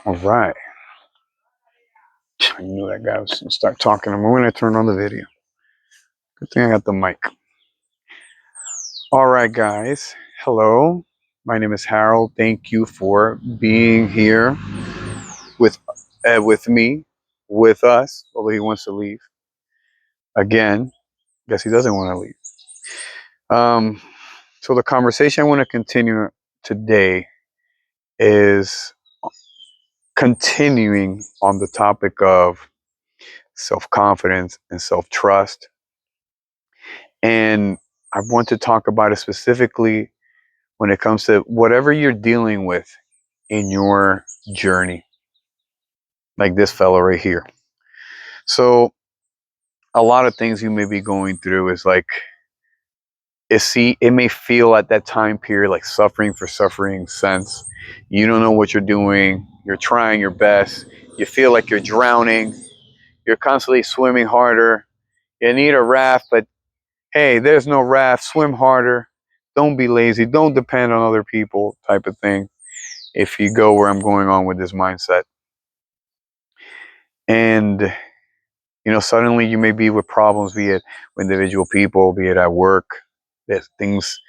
All right. I knew that guy was going to start talking. I'm going to turn on the video. Good thing I got the mic. All right, guys. Hello. My name is Harold. Thank you for being here with with me, with us. Although he wants to leave again. Guess he doesn't want to leave. Um, so the conversation I want to continue today is continuing on the topic of self-confidence and self-trust. And I want to talk about it specifically when it comes to whatever you're dealing with in your journey, like this fellow right here. So, a lot of things you may be going through is like, it may feel at that time period like suffering for suffering sense. You don't know what you're doing. You're trying your best. You feel like you're drowning. You're constantly swimming harder. You need a raft, but hey, there's no raft. Swim harder. Don't be lazy. Don't depend on other people, type of thing. If you go where I'm going on with this mindset. And, suddenly you may be with problems, be it with individual people, be it at work. There's things,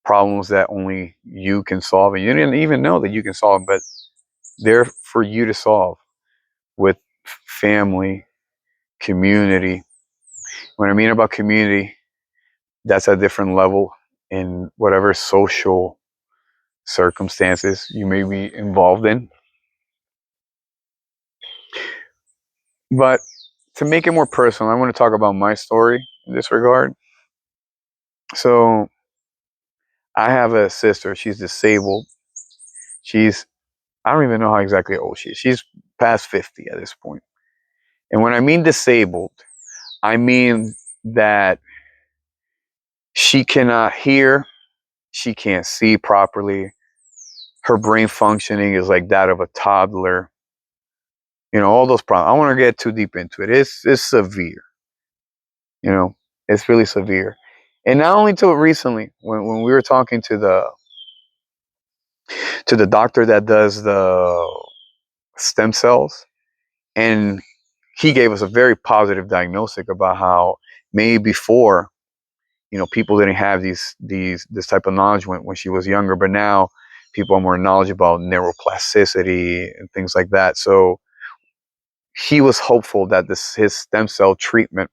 problems that only you can solve. And you didn't even know that you can solve, but they're for you to solve with family, community. What I mean about community, that's a different level in whatever social circumstances you may be involved in. But to make it more personal, I want to talk about my story in this regard. So I have a sister. She's disabled. I don't even know how exactly old she is. She's past 50 at this point. And when I mean disabled, I mean that she cannot hear, she can't see properly. Her brain functioning is like that of a toddler. All those problems. I want to get too deep into it. It's severe. It's really severe. And not only till recently, when we were talking to the doctor that does the stem cells, and he gave us a very positive diagnostic about how maybe before, people didn't have this type of knowledge when she was younger, but now people are more knowledgeable about neuroplasticity and things like that. So he was hopeful that his stem cell treatment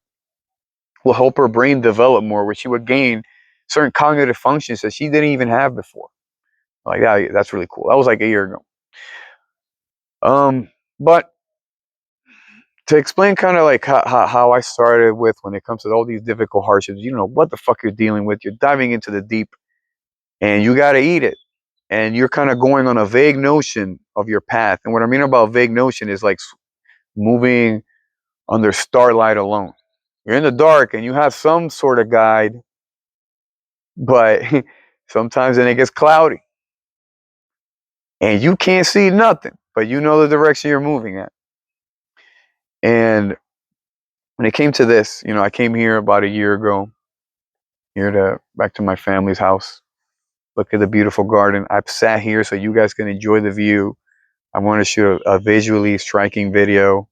will help her brain develop more, where she would gain certain cognitive functions that she didn't even have before. Like, yeah, that's really cool. That was like a year ago. But to explain kind of like how I started with when it comes to all these difficult hardships, what the fuck you're dealing with. You're diving into the deep and you got to eat it. And you're kind of going on a vague notion of your path. And what I mean about vague notion is like moving under starlight alone. You're in the dark and you have some sort of guide, but sometimes then it gets cloudy and you can't see nothing, but you know the direction you're moving at. And when it came to this, I came here about a year ago, back to my family's house. Look at the beautiful garden. I've sat here so you guys can enjoy the view. I want to shoot a visually striking video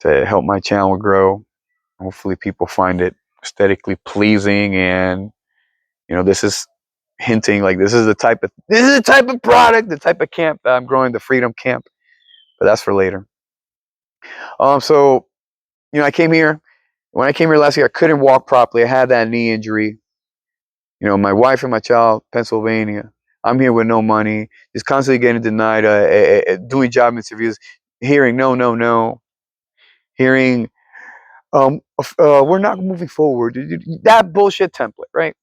to help my channel grow. Hopefully people find it aesthetically pleasing, and this is hinting like this is the type of product, the type of camp that I'm growing, the Freedom Camp. But that's for later. So I came here. When I came here last year, I couldn't walk properly. I had that knee injury. My wife and my child, Pennsylvania. I'm here with no money, just constantly getting denied, doing job interviews, hearing no, no, no, hearing we're not moving forward. That bullshit template, right?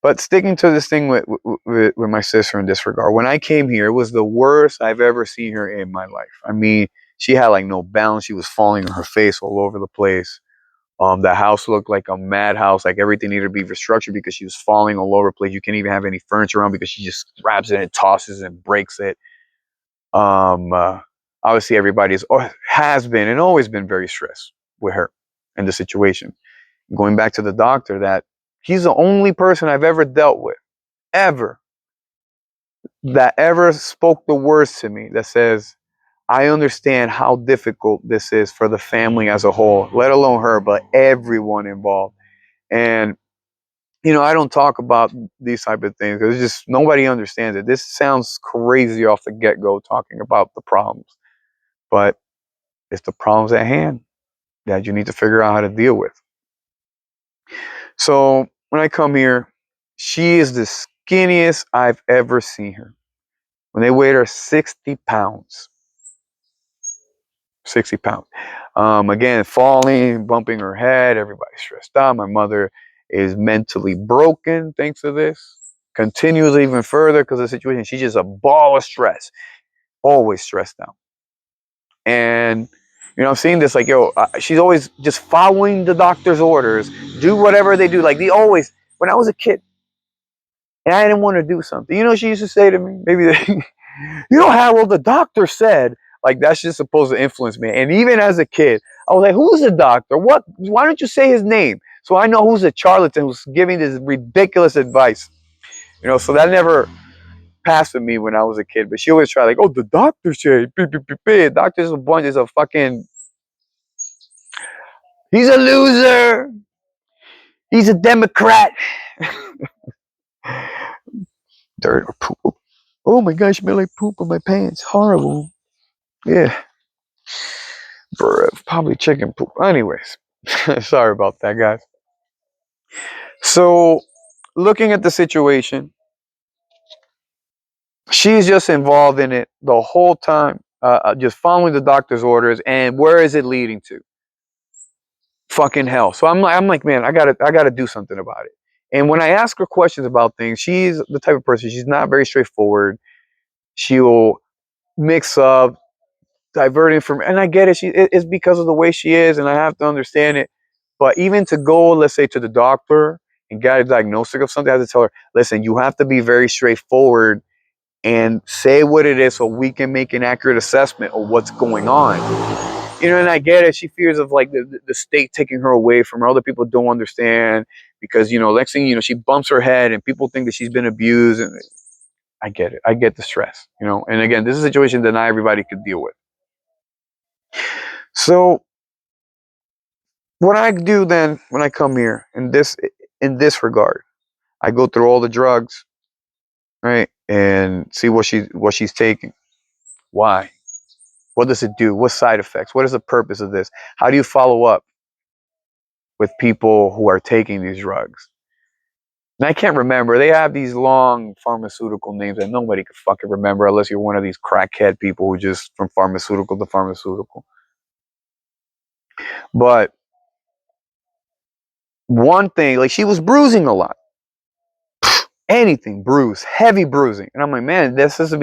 But sticking to this thing with my sister in this regard, when I came here, it was the worst I've ever seen her in my life. I mean, she had like no balance. She was falling on her face all over the place. The house looked like a madhouse, like everything needed to be restructured because she was falling all over the place. You can't even have any furniture around because she just grabs it and tosses it and breaks it. Um, uh, Obviously, everybody has been and always been very stressed with her and the situation. Going back to the doctor, that he's the only person I've ever dealt with, ever, that ever spoke the words to me that says, I understand how difficult this is for the family as a whole, let alone her, but everyone involved. And, I don't talk about these type of things because just nobody understands it. This sounds crazy off the get-go talking about the problems, but it's the problems at hand that you need to figure out how to deal with. So when I come here, she is the skinniest I've ever seen her. When they weighed her, 60 pounds. 60 pounds. Again, falling, bumping her head, everybody's stressed out. My mother is mentally broken thanks to this. Continues even further because of the situation. She's just a ball of stress. Always stressed out. And, I'm seeing this like, she's always just following the doctor's orders, do whatever they do. Like, they always, when I was a kid, and I didn't want to do something. She used to say to me, maybe, Harold, the doctor said, like, that's just supposed to influence me. And even as a kid, I was like, who's the doctor? What? Why don't you say his name? So I know who's a charlatan who's giving this ridiculous advice. So that never passed with me when I was a kid. But she always tried, like, oh, the doctor said, doctor's a bunch, is a fucking, he's a loser. He's a Democrat. Dirt or poop. Oh my gosh, smell like poop on my pants. Horrible. Yeah. Probably chicken poop. Anyways, sorry about that, guys. So, looking at the situation, she's just involved in it the whole time, just following the doctor's orders. And where is it leading to? Fucking hell. So I'm like, man, I gotta do something about it. And when I ask her questions about things, she's the type of person. She's not very straightforward. She'll mix up, diverting from, and I get it. It's because of the way she is, and I have to understand it. But even to go, let's say, to the doctor and get a diagnostic of something, I have to tell her, listen, you have to be very straightforward and say what it is so we can make an accurate assessment of what's going on. And I get it. She fears of like the state taking her away from her. Other people don't understand because, next thing she bumps her head and people think that she's been abused. And I get it. I get the stress, And again, this is a situation that not everybody could deal with. So what I do then when I come here in this regard, I go through all the drugs, right, and see what she's taking. Why? What does it do? What side effects? What is the purpose of this? How do you follow up with people who are taking these drugs? And I can't remember. They have these long pharmaceutical names that nobody could fucking remember unless you're one of these crackhead people who just from pharmaceutical to pharmaceutical. But one thing, like she was bruising a lot. Anything, bruise, heavy bruising. And I'm like, man, there's something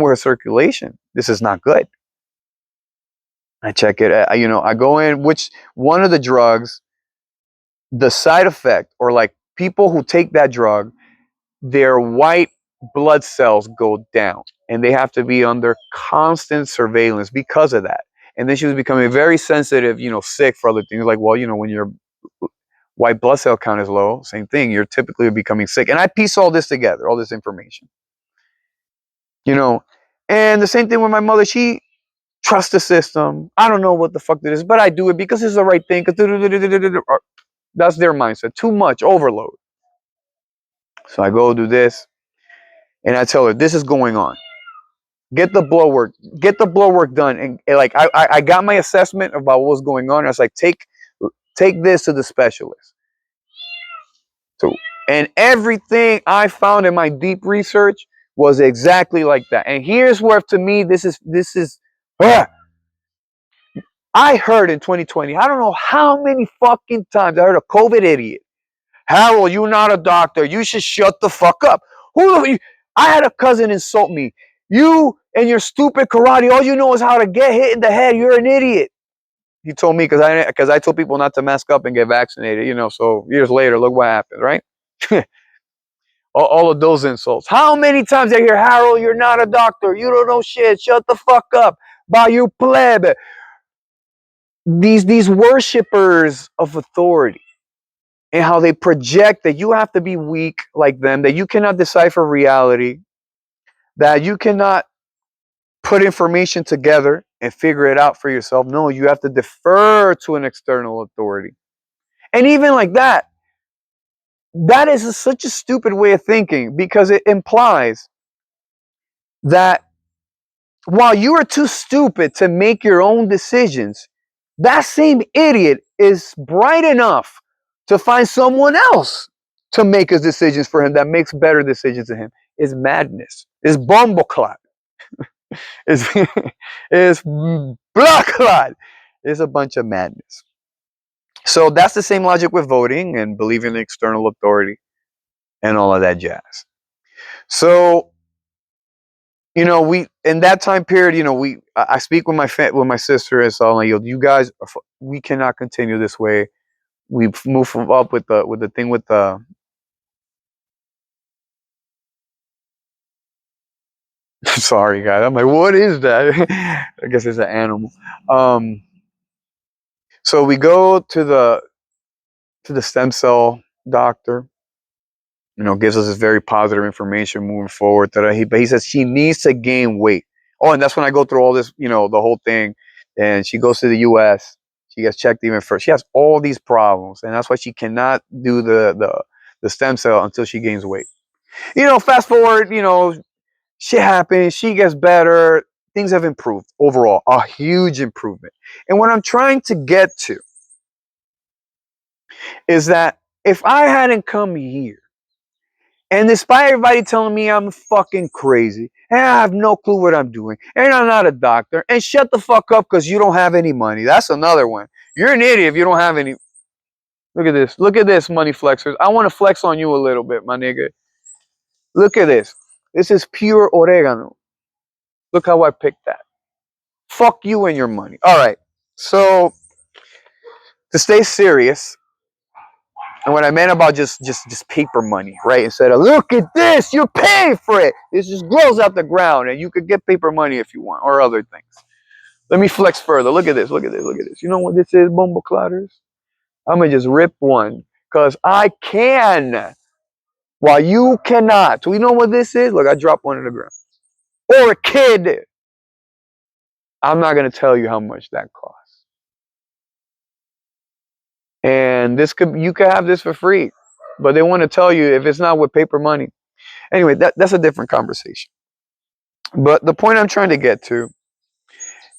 with her circulation. This is not good. I check it. I go in, which one of the drugs, the side effect, or like people who take that drug, their white blood cells go down and they have to be under constant surveillance because of that. And then she was becoming very sensitive, sick for other things. Like, well, when your white blood cell count is low, same thing. You're typically becoming sick. And I piece all this together, all this information. And the same thing with my mother. She trusts the system. I don't know what the fuck it is, but I do it because it's the right thing. That's their mindset. Too much overload. So I go do this, and I tell her this is going on. Get the blood work done, and like I got my assessment about what was going on. I was like, take this to the specialist. So, and everything I found in my deep research was exactly like that. And here's where, to me, this is. I heard in 2020, I don't know how many fucking times I heard a COVID idiot. Harold, you're not a doctor. You should shut the fuck up. I had a cousin insult me. You and your stupid karate, all you know is how to get hit in the head. You're an idiot. He told me because I told people not to mask up and get vaccinated. So years later, look what happened, right? all of those insults. How many times I hear, Harold, you're not a doctor. You don't know shit. Shut the fuck up. By you pleb. These worshippers of authority and how they project that you have to be weak like them, that you cannot decipher reality. that you cannot put information together and figure it out for yourself. No, you have to defer to an external authority. And even like that, that is such a stupid way of thinking, because it implies that while you are too stupid to make your own decisions, that same idiot is bright enough to find someone else to make his decisions for him that makes better decisions than him. Is madness. Is bumbleclot. Is is bloodclot. It's a bunch of madness. So that's the same logic with voting and believing in external authority and all of that jazz. So, we in that time period, I speak with with my sister, and so I'm like, yo, you guys, we cannot continue this way. We move up with the thing with the. Sorry, guys. I'm like, what is that? I guess it's an animal. Um, so we go to the stem cell doctor. Gives us this very positive information moving forward. But he says she needs to gain weight. Oh, and that's when I go through all this, the whole thing. And she goes to the U.S. She gets checked even first. She has all these problems, and that's why she cannot do the stem cell until she gains weight. Fast forward. Shit happens. She gets better. Things have improved overall, a huge improvement. And what I'm trying to get to is that if I hadn't come here, and despite everybody telling me I'm fucking crazy, and I have no clue what I'm doing, and I'm not a doctor, and shut the fuck up because you don't have any money. That's another one. You're an idiot if you don't have any. Look at this. Look at this, money flexers. I want to flex on you a little bit, my nigga. Look at this. This is pure oregano. Look how I picked that. Fuck you and your money. All right. So, to stay serious, and what I meant about just paper money, right? Instead of look at this, you're paying for it. This just grows out the ground, and you could get paper money if you want, or other things. Let me flex further. Look at this. Look at this. Look at this. You know what this is, bumble clotters? I'm gonna just rip one because I can, while you cannot. So you know what this is? Look, I dropped one on the ground. Or a kid. I'm not gonna tell you how much that costs. And you could have this for free, but they want to tell you if it's not with paper money. Anyway, that's a different conversation. But the point I'm trying to get to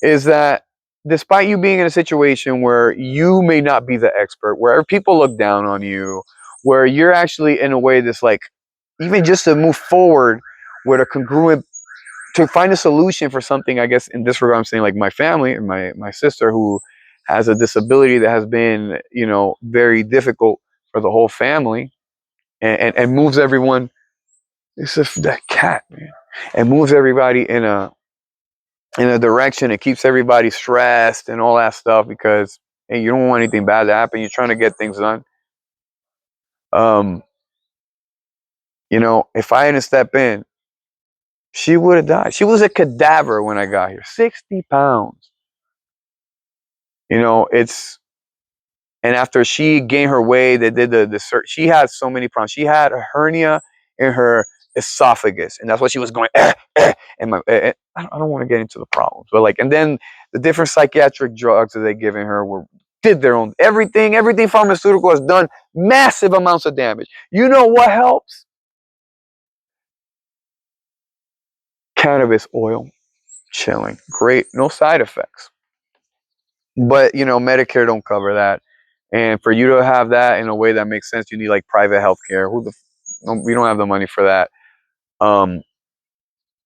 is that despite you being in a situation where you may not be the expert, where people look down on you, where you're actually in a way that's like, even just to move forward with a congruent, to find a solution for something, I guess in this regard, I'm saying like my family and my sister who has a disability that has been, very difficult for the whole family, and moves everyone. It's just that cat, man. And moves everybody in a direction. It keeps everybody stressed and all that stuff because, hey, you don't want anything bad to happen. You're trying to get things done. Um, if I hadn't stepped in, she would have died. She was a cadaver when I got here. 60 pounds. It's And after she gained her weight, they did the search. She had so many problems. She had a hernia in her esophagus, and that's why she was going. And I don't want to get into the problems, but and then the different psychiatric drugs that they given her did their own everything. Everything pharmaceutical has done massive amounts of damage. You know what helps? Cannabis oil, chilling, great, no side effects. But Medicare don't cover that. And for you to have that in a way that makes sense, you need like private healthcare. We don't have the money for that. Um,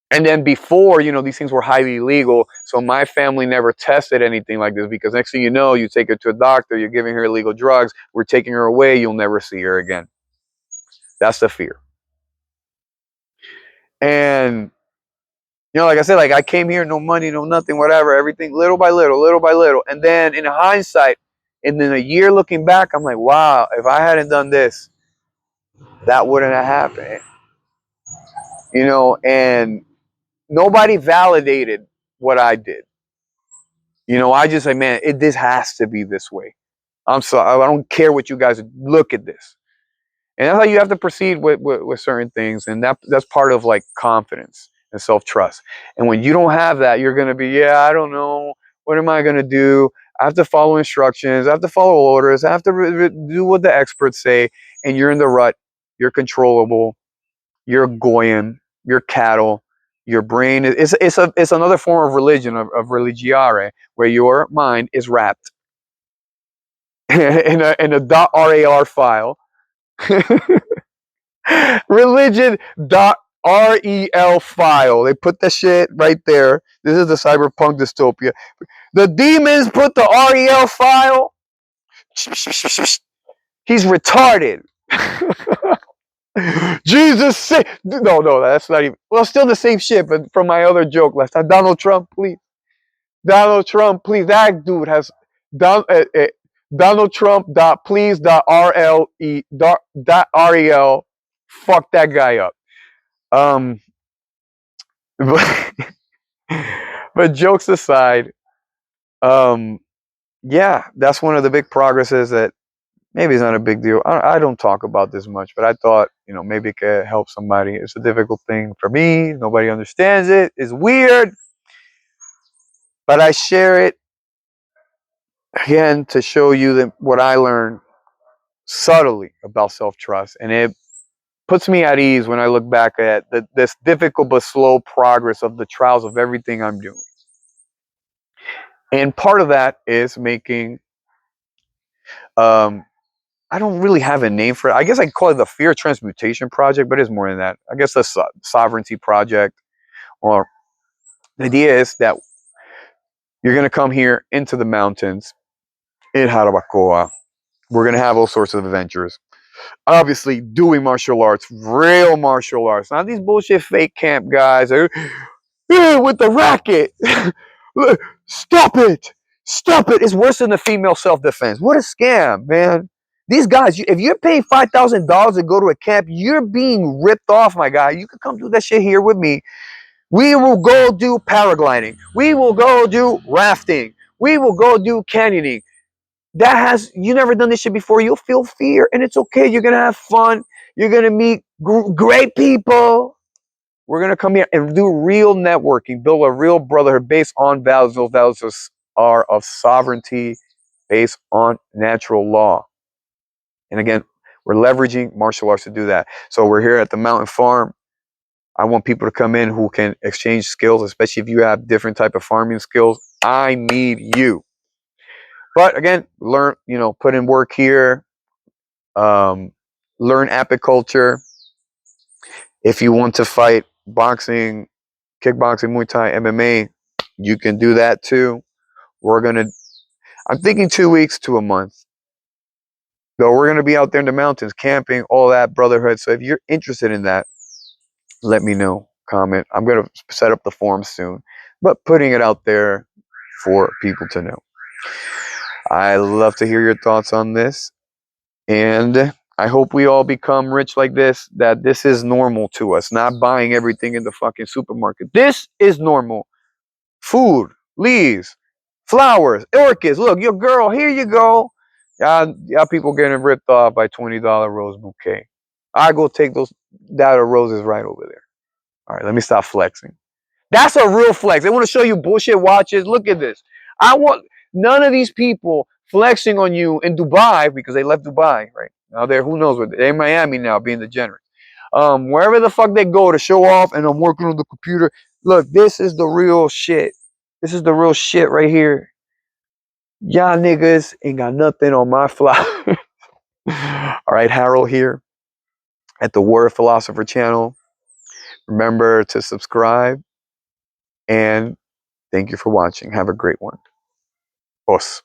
and then before, these things were highly illegal. So my family never tested anything like this, because next thing you know, you take her to a doctor, you're giving her illegal drugs, we're taking her away, you'll never see her again. That's the fear. And like I said, like I came here, no money, no nothing, whatever, everything little by little, little by little. And then in hindsight, and then a year looking back, I'm like, wow, if I hadn't done this, that wouldn't have happened. And nobody validated what I did. I just like, man, this has to be this way. I'm sorry, I don't care what you guys look at this. And that's how you have to proceed with certain things. And that's part of like confidence. and self-trust. And when you don't have that, you're going to be, yeah, I don't know. What am I going to do? I have to follow instructions. I have to follow orders. I have to do what the experts say. And you're in the rut. You're controllable. You're goyim. You're cattle. Your brain is it's another form of religion, of religiare, where your mind is wrapped in a .rar file. Religion.rel file. They put the shit right there. This is the cyberpunk dystopia. The demons put the REL file. He's retarded. Jesus say no, that's not even, well, still the same shit, but from my other joke last time. Donald Trump, please. Donald Trump, please. That dude has Donald Trump dot please dot rel. Fuck that guy up. But, but jokes aside, um, yeah, that's one of the big progresses that maybe it's not a big deal. I don't talk about this much, but I thought, maybe it could help somebody. It's a difficult thing for me. Nobody understands it. It's weird, but I share it again to show you that what I learned subtly about self-trust, and it puts me at ease when I look back at this difficult but slow progress of the trials of everything I'm doing. And part of that is making, I don't really have a name for it. I guess I can call it the Fear Transmutation Project, but it's more than that. I guess the Sovereignty Project. Or the idea is that you're going to come here into the mountains in Jarabacoa. We're going to have all sorts of adventures. Obviously, doing martial arts, real martial arts. Not these bullshit fake camp guys with the racket. Stop it. Stop it. It's worse than the female self-defense. What a scam, man. These guys, if you're paying $5,000 to go to a camp, you're being ripped off, my guy. You can come do that shit here with me. We will go do paragliding. We will go do rafting. We will go do canyoning. You never done this shit before. You'll feel fear, and it's okay. You're going to have fun. You're going to meet great people. We're going to come here and do real networking, build a real brotherhood based on values. Those values are of sovereignty, based on natural law. And again, we're leveraging martial arts to do that. So we're here at the mountain farm. I want people to come in who can exchange skills, especially if you have different type of farming skills. I need you. But again, learn, put in work here. Learn apiculture. If you want to fight boxing, kickboxing, Muay Thai, MMA, you can do that too. I'm thinking 2 weeks to a month. So we're going to be out there in the mountains, camping, all that brotherhood. So if you're interested in that, let me know. Comment. I'm going to set up the form soon, but putting it out there for people to know. I love to hear your thoughts on this. And I hope we all become rich like this, that this is normal to us, not buying everything in the fucking supermarket. This is normal. Food, leaves, flowers, orchids. Look, your girl, here you go. Y'all people getting ripped off by $20 rose bouquet. I go take that roses right over there. All right, let me stop flexing. That's a real flex. They want to show you bullshit watches. Look at this. I want none of these people flexing on you in Dubai because they left Dubai, right? Now who knows what they're in Miami now, being degenerate. Wherever the fuck they go to show off, and I'm working on the computer. Look, this is the real shit. This is the real shit right here. Y'all niggas ain't got nothing on my fly. All right, Harold here at the Word Philosopher channel. Remember to subscribe, and thank you for watching. Have a great one. Os.